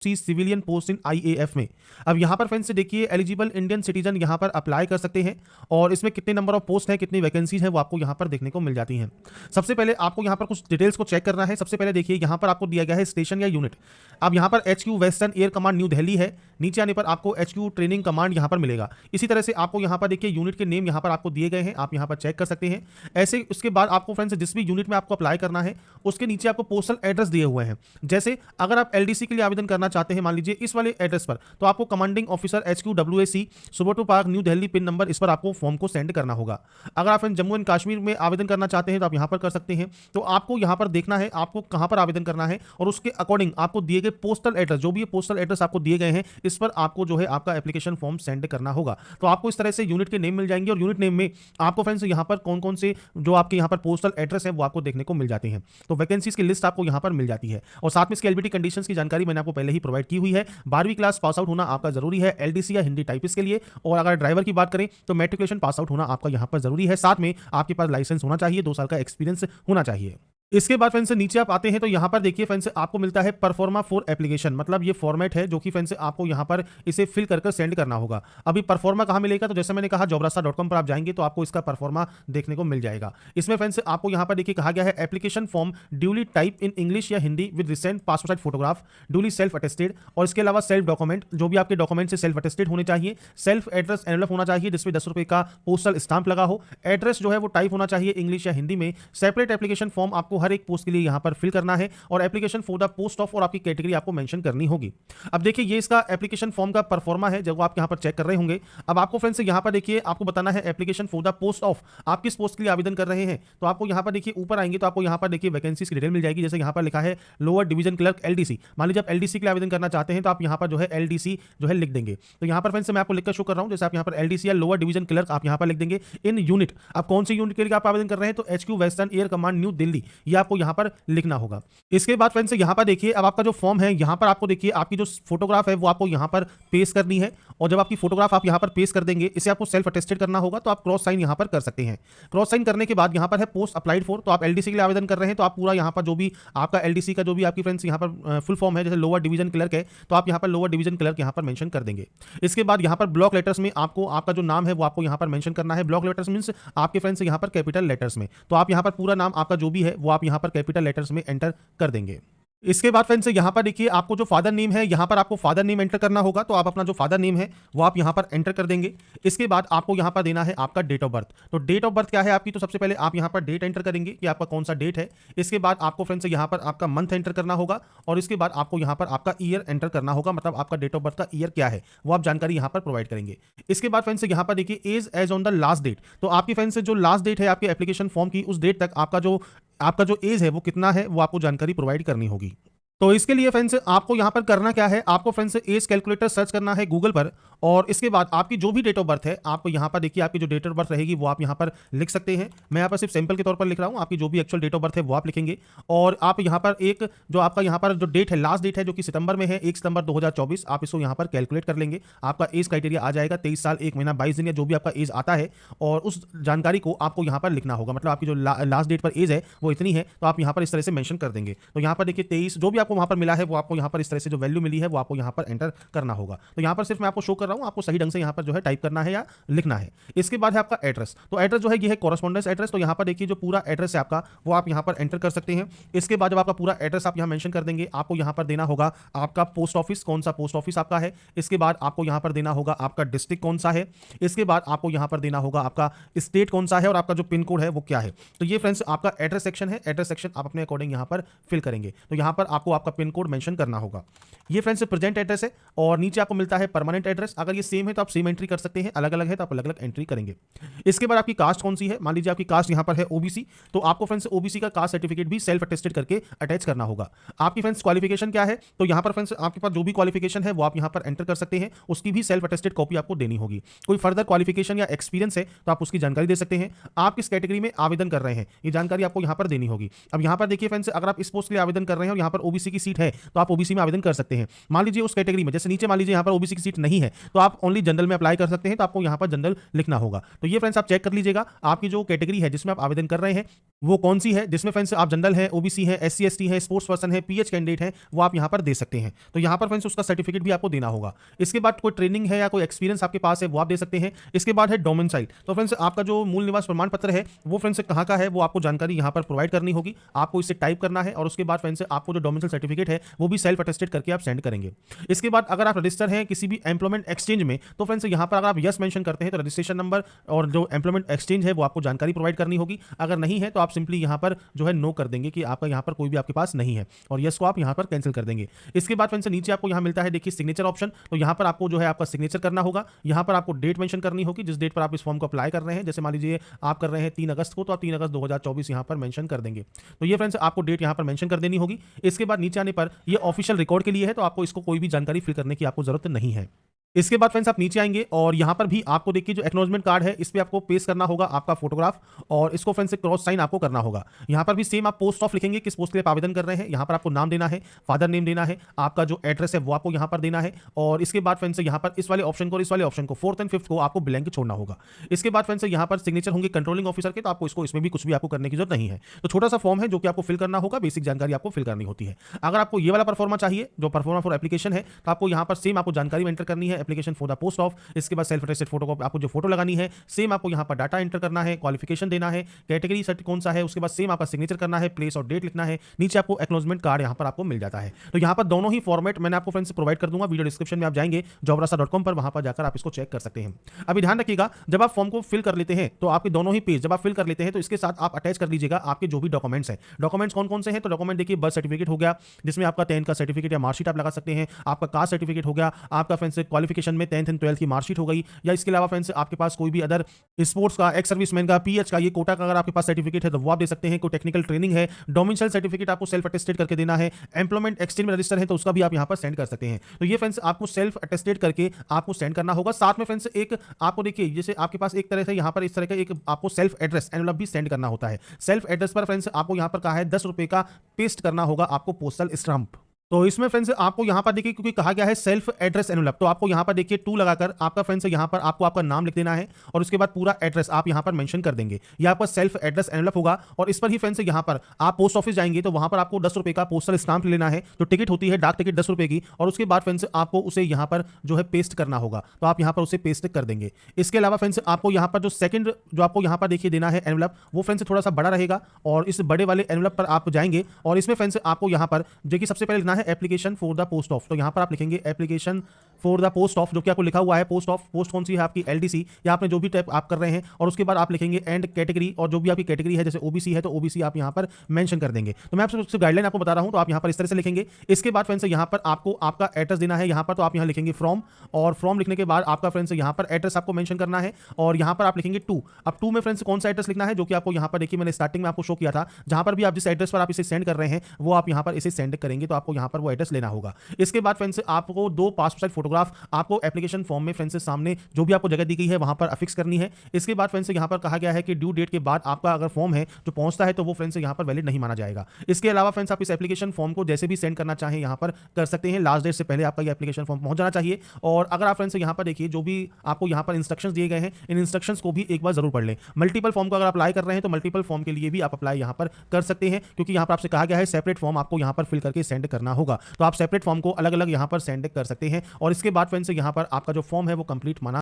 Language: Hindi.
सिविलियन पोस्ट इन आईएएफ में। अब यहाँ पर फ्रेंड्स देखिए एलिजिबल इंडियन सिटीजन यहाँ पर अप्लाई कर सकते हैं और इसमें कितने नंबर ऑफ पोस्ट हैं, कितनी वैकेंसीज हैं वो आपको यहाँ पर देखने को मिल जाती हैं। सबसे पहले आपको यहाँ पर कुछ डिटेल्स को चेक करना है। सबसे पहले देखिए यहाँ पर आपको दिया गया है स्टेशन या यूनिट। अब यहाँ पर HQ western air command new Delhi है, नीचे आने पर आपको HQ ट्रेनिंग कमांड यहाँ पर मिलेगा। इसी तरह से आपको यहाँ पर देखिए यूनिट के नेम यहाँ पर आपको दिए गए हैं, आप यहाँ पर चेक कर सकते हैं। ऐसे उसके बाद आपको फ्रेंड्स जिस भी यूनिट में आपको अप्लाई करना है उसके नीचे आपको पोस्टल एड्रेस दिए हुए हैं। जैसे अगर आप LDC के लिए आवेदन करना चाहते हैं मान लीजिए इस वाले एड्रेस पर, तो आपको commanding officer HQ WAC Subroto park New Delhi pin number इस पर आपको फॉर्म को सेंड करना होगा। अगर आप जम्मू एंड कश्मीर में आवेदन करना चाहते हैं तो आप यहाँ पर कर सकते हैं। तो आपको यहाँ पर देखना है आपको कहाँ पर आवेदन करना है और उसके अकॉर्डिंग आपको दिए गए पोस्टल एड्रेस, जो भी पोस्टल एड्रेस आपको दिए गए हैं इस पर आपको जो है आपका एप्लीकेशन फॉर्म सेंड करना होगा। तो आपको इस तरह से यूनिट के नेम मिल जाएंगे और यूनिट नेम में आपको फ्रेंड्स यहाँ पर कौन कौन से जो आपके यहाँ पर पोस्टल एड्रेस है वो आपको देखने को मिल जाते हैं। तो वैकेंसीज की लिस्ट आपको यहाँ पर मिल जाती है और साथ में इसकी एलिजिबिलिटी कंडीशंस की जानकारी मैंने आपको पहले ही प्रोवाइड की हुई है। 12वीं क्लास पास आउट होना आपका जरूरी है LDC या हिंदी टाइपिस्ट के लिए, और अगर ड्राइवर की बात करें तो मैट्रिकुलेशन पास आउट होना आपका यहाँ पर जरूरी है। साथ में आपके पास लाइसेंस होना चाहिए, 2 साल का एक्सपीरियंस होना चाहिए। इसके बाद फ्रेंड्स नीचे आप आते हैं तो यहाँ पर देखिए फ्रेंड्स आपको मिलता है परफॉर्मा फॉर एप्लीकेशन, मतलब ये फॉर्मेट है जो कि फ्रेंड्स आपको यहाँ पर इसे फिल कर सेंड करना होगा। अभी परफॉर्मा कहाँ मिलेगा, तो जैसे मैंने कहा jobrasta.com पर आप जाएंगे तो आपको इसका परफॉर्मा देखने को मिल जाएगा। इसमें फ्रेंड्स आपको यहाँ पर देखिए कहा गया है application form duly type in English या Hindi with recent passport size photograph, duly self attested, और इसके अलावा सेल्फ डॉक्यूमेंट, जो भी आपके डॉक्यूमेंट से सेल्फ अटेस्टेड होने चाहिए, सेल्फ एड्रेस एनवेलप होना चाहिए जिसमें 10 रुपए का पोस्टल स्टाम्प लगा हो, एड्रेस जो है वो टाइप होना चाहिए इंग्लिश या हिंदी में, सेपरेट एप्लीकेशन फॉर्म आपको हर एक पोस्ट के लिए पर फिल करना है और application for the post of और आपकी कैटेगरी आपको मेंशन करनी होगी। अब देखिए ये इसका एप्लीकेशन फॉर्म का परफॉर्मा है जब आप यहां पर चेक कर रहे होंगे। अब आपको फ्रेंड्स यहां पर देखिए आपको बताना है application for the post of, आप किस पोस्ट के लिए आवेदन कर रहे हैं। तो आपको यहां पर देखिए ऊपर आएंगे तो आपको यहां पर देखिए वैकेंसीज की डिटेल मिल जाएगी। जैसे यहां पर लिखा है लोअर डिवीजन क्लर्क LDC, मान लीजिए आप LDC के लिए आवेदन करना चाहते हैं तो आप यहां पर जो है LDC जो है लिख देंगे। तो यहां पर फ्रेंड्स मैं आपको लिखकर शो कर रहा हूं, जैसे आप यहां पर LDC या लोअर डिवीजन क्लर्क आप यहां पर लिख देंगे। इन यूनिट, अब कौन सी यूनिट के लिए आप आवेदन कर रहे हैं तो HQ western air command new Delhi, ये आपको यहां पर लिखना होगा। इसके बाद फ्रेंड्स यहां पर देखिए अब आपका जो फॉर्म है यहां पर आपको देखिए आपकी जो फोटोग्राफ है वो आपको यहां पर पेस्ट करनी है, और जब आपकी फोटोग्राफ आप यहां पर पेस्ट कर देंगे इसे आपको सेल्फ अटेस्टेड करना होगा। तो आप क्रॉस साइन यहां पर कर सकते हैं। क्रॉस साइन करने के बाद यहां पर है पोस्ट अप्लाइड फॉर, तो आप LDC के लिए आवेदन कर रहे हैं तो आप पूरा यहां पर जो भी आपका LDC का जो भी आपकी फ्रेंड्स यहां पर फुल फॉर्म है, जैसे लोअर डिवीजन क्लर्क है तो आप यहां पर लोअर डिवीजन क्लर्क यहां पर मेंशन कर देंगे। इसके बाद यहां पर ब्लॉक लेटर्स में आपको आपका जो नाम है वो आपको यहां पर मेंशन करना है। ब्लॉक लेटर्स मींस आपके फ्रेंड्स यहां पर कैपिटल लेटर्स में, तो आप यहां पर पूरा नाम आपका जो भी है वो आप यहां पर कैपिटल लेटर्स में एंटर कर देंगे। इसके बाद फ्रेंड्स यहां पर देखिए आपको जो फादर नेम है यहां पर आपको फादर नेम एंटर करना होगा, तो आप अपना जो फादर नेम है वो आप यहां पर एंटर कर देंगे। इसके बाद आपको यहां पर देना है आपका डेट ऑफ बर्थ। तो डेट ऑफ बर्थ क्या है आपकी, तो सबसे पहले आप यहां पर डेट एंटर करेंगे कि आपका कौन सा डेट है। इसके बाद आपको फ्रेंड्स यहां पर आपका मंथ एंटर करना होगा और इसके बाद आपको यहां पर आपका ईयर एंटर करना होगा, मतलब आपका डेट ऑफ बर्थ का ईयर क्या है वो आप जानकारी यहां पर प्रोवाइड करेंगे। इसके बाद फ्रेंड्स यहां पर देखिए as on the last date, तो आपकी फ्रेंड्स जो लास्ट डेट है आपके एप्लीकेशन फॉर्म की उस डेट तक आपका जो एज है वो कितना है वो आपको जानकारी प्रोवाइड करनी होगी। तो इसके लिए फ्रेंड्स आपको यहां पर करना क्या है, आपको फ्रेंड्स एज कैलकुलेटर सर्च करना है गूगल पर, और इसके बाद आपकी जो भी डेट ऑफ बर्थ है आपको यहां पर देखिए आपकी जो डेट ऑफ बर्थ रहेगी वो आप यहां पर लिख सकते हैं। मैं यहां पर सिर्फ सैंपल के तौर पर लिख रहा हूं, आपकी जो भी एक्चुअल डेट ऑफ बर्थ है वो आप लिखेंगे। और आप यहां पर एक जो आपका यहां पर जो डेट है लास्ट डेट है जो कि सितंबर में है 1 सितंबर 2024, आप इसको यहां पर कैलकुलेट कर लेंगे। आपका एज क्राइटेरिया आ जाएगा 23 साल 1 महीना 22 दिन या जो भी आपका एज आता है, और उस जानकारी को आपको यहां पर लिखना होगा। मतलब आपकी जो लास्ट डेट पर एज है वो इतनी है तो आप यहां पर इस तरह से मेंशन कर देंगे। तो यहां पर देखिए 23 जो भी आपको वहां पर मिला है वो आपको यहां पर इस तरह से जो वैल्यू मिली है वो आपको यहां पर एंटर करना होगा। तो यहां पर सिर्फ मैं आपको शो कर रहा हूं, आपको सही ढंग से यहां पर जो है टाइप करना है या लिखना है। इसके बाद है आपका एड्रेस, तो एड्रेस जो है ये है कॉरेस्पॉन्डेंस एड्रेस। तो यहां पर देखिए जो पूरा एड्रेस है आपका वो आप यहां पर एंटर कर सकते हैं। इसके बाद जब आपका पूरा एड्रेस आप यहां मेंशन कर देंगे, आपको यहां पर देना होगा आपका पोस्ट ऑफिस, कौन सा पोस्ट ऑफिस आपका है। इसके बाद आपको यहां पर देना होगा आपका डिस्ट्रिक्ट कौन सा है। इसके बाद आपको यहां पर देना होगा आपका स्टेट कौन सा है और आपका जो पिन कोड है वो क्या है। तो ये फ्रेंड्स आपका एड्रेस सेक्शन है। एड्रेस सेक्शन आप अपने अकॉर्डिंग यहां पर फिल करेंगे। तो यहां पर आपको आपका पिन कोड मेंशन करना होगा। ये फ्रेंड्स प्रेजेंट एड्रेस है और नीचे आपको मिलता है परमानेंट एड्रेस। अगर ये सेम है तो आप सेम एंट्री कर सकते हैं, अलग अलग है तो आप अलग अलग एंट्री करेंगे। इसके बाद आपकी कास्ट कौन सी है, मान लीजिए आपकी कास्ट यहां पर है ओबीसी, तो आपको फ्रेंड्स ओबीसी का कास्ट सर्टिफिकेट भी सेल्फ अटेस्टेड करके अटैच करना होगा। आपकी फ्रेंड्स क्वालिफिकेशन क्या है, तो यहां पर फ्रेंड्स आपके पास जो भी क्वालिफिकेशन है वो आप यहां पर एंटर कर सकते हैं, उसकी भी सेल्फ अटेस्टेड कॉपी आपको देनी होगी। कोई फर्दर क्वालिफिकेशन या एक्सपीरियंस है तो आप उसकी जानकारी दे सकते हैं। आप किस कैटेगरी में आवेदन कर रहे हैं ये जानकारी आपको यहां पर देनी होगी। अब यहां पर देखिए फ्रेंड्स अगर आप इस पोस्ट के लिए आवेदन कर रहे हैं और यहां पर ओबीसी ओबीसी की सीट है तो आप ओबीसी में आवेदन कर सकते हैं। मान लीजिए उस कैटेगरी में, जैसे नीचे मान लीजिए यहाँ पर ओबीसी की सीट नहीं है तो आप ओनली जनरल में अप्लाई कर सकते हैं, तो आपको यहाँ पर जनरल लिखना होगा। तो ये फ्रेंड्स आप चेक कर लीजिएगा आपकी जो कैटेगरी है जिसमें आप आवेदन कर रहे हैं वो कौन सी है, जिसमें फ्रेंड्स आप जनरल है, ओबीसी है, एससी एसटी है, स्पोर्ट्स पर्सन है, पीएच कैंडिडेट है, वो आप यहाँ पर दे सकते हैं। तो यहाँ पर फ्रेंड्स उसका सर्टिफिकेट भी आपको देना होगा। इसके बाद कोई ट्रेनिंग है या कोई एक्सपीरियंस आपके पास है वो आप दे सकते हैं। इसके बाद है डोमिसाइल। तो फ्रेंड्स आपका जो मूल निवास प्रमाण पत्र है वो फ्रेंड्स कहाँ का है वो आपको जानकारी यहाँ पर प्रोवाइड करनी होगी। आपको इसे टाइप करना है और उसके बाद फ्रेंड्स आपको जो डोमिसाइल सर्टिफिकेट है वो भी सेल्फ अटेस्टेड करके आप सेंड करेंगे। इसके बाद अगर आप रजिस्टर हैं किसी भी एम्प्लॉयमेंट एक्सचेंज में तो फ्रेंड्स यहाँ पर अगर आप यस मेंशन करते हैं तो रजिस्ट्रेशन नंबर और जो एम्प्लॉयमेंट एक्सचेंज है वो आपको जानकारी प्रोवाइड करनी होगी। अगर नहीं है तो आप सिंपली यहाँ पर जो है नो कर देंगे कि आपका यहाँ पर कोई भी आपके पास नहीं है और यस को आप यहाँ पर कैंसिल कर देंगे। इसके बाद फ्रेंड्स नीचे आपको यहाँ मिलता है देखिए सिग्नेचर ऑप्शन। तो यहाँ पर आपको जो है आपका सिग्नेचर करना होगा। यहाँ पर आपको डेट मेंशन करनी होगी जिस डेट पर आप इस फॉर्म को अप्लाई कर रहे हैं। जैसे मान लीजिए आप कर रहे हैं 3 अगस्त को तो आप 3 अगस्त 2024 यहाँ पर मेंशन कर देंगे। तो ये फ्रेंड्स आपको डेट यहाँ पर मेंशन कर देनी होगी। इसके बाद नीचे आने पर ये ऑफिशियल रिकॉर्ड के लिए है तो आपको इसको कोई भी जानकारी फिल करने की आपको जरूरत नहीं है। इसके बाद फ्रेंड्स आप नीचे आएंगे और यहाँ पर भी आपको देखिए जो एक्नॉलेजमेंट कार्ड है इस पे आपको पेस्ट करना होगा आपका फोटोग्राफ और इसको फ्रेंड्स क्रॉस साइन आपको करना होगा। यहाँ पर भी सेम आप पोस्ट ऑफ लिखेंगे किस पोस्ट के लिए आप आवेदन कर रहे हैं। यहाँ पर आपको नाम देना है, फादर नेम देना है, आपका जो एड्रेस है वो आपको यहाँ पर देना है और इसके बाद फ्रेंड्स यहाँ पर इस वाले ऑप्शन को और इस वाले ऑप्शन को 4th एंड 5th को आपको ब्लैंक छोड़ना होगा। इसके बाद फ्रेंड्स यहाँ पर सिग्नेचर होंगे कंट्रोलिंग ऑफिसर के, तो आपको इसमें भी कुछ भी आपको करने की जरूरत नहीं है। तो छोटा सा फॉर्म है जो कि आपको फिल करना होगा, बेसिक जानकारी आपको फिल करनी होती है। अगर आपको ये वाला परफॉर्मा चाहिए जो परफॉर्मा फॉर एप्लीकेशन है तो आपको यहाँ पर सेम आपको जानकारी एंटर करनी है, application for the post of. इसके बाद सेल्फ अटेस्टेड फोटो आपको जो फोटो लगानी है सेम आपको यहां पर डाटा एंटर करना है, क्वालिफिकेशन देना है, कैटेगरी सर्ट कौन सा है, उसके बाद सेम आपका सिग्नेचर करना है, प्लेस और डेट लिखना है। नीचे आपको एक्नॉलेजमेंट कार्ड यहां पर आपको मिल जाता है। तो यहां पर दोनों ही फॉर्मेट मैंने आपको फ्रेंड्स प्रोवाइड कर दूंगा, वीडियो डिस्क्रिप्शन में आप जाएंगे jobrasta.com पर, वहां पर जाकर आप इसको चेक कर सकते हैं। अभी ध्यान रखिएगा जब आप फॉर्म को फिल कर लेते हैं तो आपके दोनों ही पेज जब आप फिल कर लेते हैं तो इसके साथ आप अटैच कर लीजिएगा आपके जो भी डॉक्यूमेंट्स हैं। डॉक्यूमेंट्स कौन कौन से हैं तो डॉक्यूमेंट देखिए बर्थ सर्टिफिकेट हो गया जिसमें आपका 10th का सर्टिफिकेट या मार्कशीट आप लगा सकते हैं, आपका कास्ट सर्टिफिकेट हो गया, आपका फ्रेंड्स क्वालिफिकेशन में 10th एंड 12th की मार्कशीट हो गई, या इसके अलावा फ्रेंड्स आपके पास कोई भी अदर स्पोर्ट्स का, एक्स सर्विसमैन का, पीएच का, ये कोटा का अगर आपके पास सर्टिफिकेट है तो वो आप दे सकते हैं। कोई टेक्निकल ट्रेनिंग है, डोमिसाइल सर्टिफिकेट आपको सेल्फ अटेस्टेड करके देना है, एम्प्लॉयमेंट एक्सचेंज में रजिस्टर है तो उसका भी आप यहां पर सेंड कर सकते हैं। तो ये फ्रेंड्स आपको सेल्फ अटेस्टेड करके आपको सेंड करना होगा। साथ में फ्रेंड्स एक आपको देखिए जैसे आपके पास एक तरह से यहां पर इस तरह का एक आपको सेल्फ एड्रेस एनवलप भी सेंड करना होता है। सेल्फ एड्रेस पर फ्रेंड्स आपको यहां पर कहा है 10 रुपए का पेस्ट करना होगा आपको पोस्टल स्टैंप। तो इसमें फ्रेंड्स आपको यहां पर देखिए क्योंकि कहा गया है सेल्फ एड्रेस एनवलप, तो आपको यहां पर देखिए 2 लगाकर आपका फ्रेंड्स यहां पर आपको आपका नाम लिख देना है और उसके बाद पूरा एड्रेस आप यहां पर मेंशन कर देंगे। ये आपका सेल्फ एड्रेस एनवलप होगा और इस पर ही फ्रेंड्स यहां पर आप पोस्ट ऑफिस जाएंगे तो वहां पर आपको 10 रुपए का पोस्टल स्टाम्प लेना है, जो टिकट होती है डाक टिकट 10 रुपए की, और उसके बाद फ्रेंड्स आपको उसे यहां पर जो है पेस्ट करना होगा। तो आप यहां पर उसे पेस्ट कर देंगे। इसके अलावा फ्रेंड्स आपको यहां पर जो सेकंड जो आपको यहां पर देखिए देना है एनवलप, वो फ्रेंड्स थोड़ा सा बड़ा रहेगा और इस बड़े वाले एनवलप पर आप जाएंगे और इसमें फ्रेंड्स आपको यहां पर जो कि सबसे पहले लिखना है एप्लीकेशन फॉर पोस्ट ऑफ। तो यहां पर आप लिखेंगे application for the post of, जो कि आपको लिखा हुआ है पोस्ट ऑफ। पोस्ट कौन सी है आपकी एलडीसी या आपने जो भी टाइप आप कर रहे हैं, और उसके बाद आप लिखेंगे एंड कैटेगरी, और जो भी आपकी कैटेगरी है जैसे ओबीसी है तो ओबीसी आप यहां पर मेंशन कर देंगे। तो मैं आपसे गाइडलाइन आपको बता रहा हूं तो आप यहां पर इस तरह से लिखेंगे। इसके बाद फ्रेंड्स यहां पर आपको आपका एड्रेस देना है यहां पर, तो आप यहां लिखेंगे फ्रॉम, और फ्रॉम लिखने के बाद आपका फ्रेंड्स यहां पर एड्रेस आपको मेंशन करना है और यहां पर आप लिखेंगे 2। अब 2 में फ्रेंड्स कौन सा एड्रेस लिखना है जो कि आपको यहां पर देखिए मैंने स्टार्टिंग में आपको शो किया था, जहां पर भी आप जिस एड्रेस पर आप इसे सेंड कर रहे हैं वो आप यहां पर इसे सेंड करेंगे तो आपको यहां पर वो एड्रेस लेना होगा। इसके बाद फ्रेंड्स आपको 2 पासपोर्ट साइज फोटोग्राफ आपको एप्लीकेशन फॉर्म में फ्रेंड्स सामने जो भी आपको जगह दी गई है वहां पर अफिक्स करनी है। इसके बाद फ्रेंड्स यहां पर कहा गया है कि ड्यू डेट के बाद आपका अगर फॉर्म है जो पहुंचता है तो वो फ्रेंड्स यहां पर वैलिड नहीं माना जाएगा। इसके अलावा फ्रेंड्स आप इस एप्लीकेशन फॉर्म को जैसे भी सेंड करना चाहें यहां पर कर सकते हैं, लास्ट डेट से पहले आपका ये एप्लीकेशन फॉर्म पहुंच जाना चाहिए। और अगर आप फ्रेंड्स यहां पर देखिए जो भी आपको यहां पर इंस्ट्रक्शंस दिए गए हैं इन इंस्ट्रक्शंस को भी एक बार जरूर पढ़ लें। मल्टीपल फॉर्म को अगर अप्लाई कर रहे हैं तो मल्टीपल फॉर्म के लिए भी आप अप्लाई यहां पर कर सकते हैं, क्योंकि यहां पर आपसे कहा गया है सेपरेट फॉर्म आपको यहां पर फिल करके सेंड करना होगा। तो आप सेपरेट फॉर्म को अलग अलग यहां पर सेंड कर सकते हैं और इसके बाद फ्रेंड्स यहां पर आपका जो फॉर्म है वो कंप्लीट माना